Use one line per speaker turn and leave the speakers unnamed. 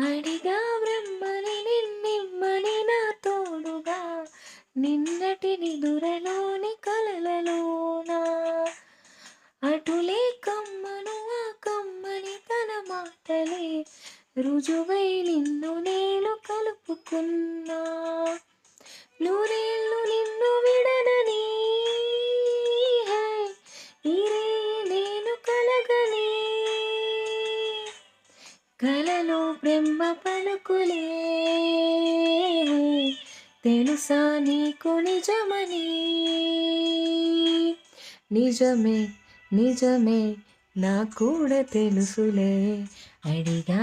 అడిగా బ్రహ్మని నిన్నిమ్మని నా తోడుగా నిన్నటి నిదురలోని కలలలోనా అటులే కమ్మను ఆ కమ్మని తన మాటలే రుజువై నిన్ను నేను కలుపుకున్నా నూరేళ్ళు నిన్ను విడనని హే, ఇరే నేను కలగని కలలో బ్రహ్మ పలుకులే తెలుసా నీకు నిజమని నిజమే నిజమే నా కూడా తెలుసులే అడిగా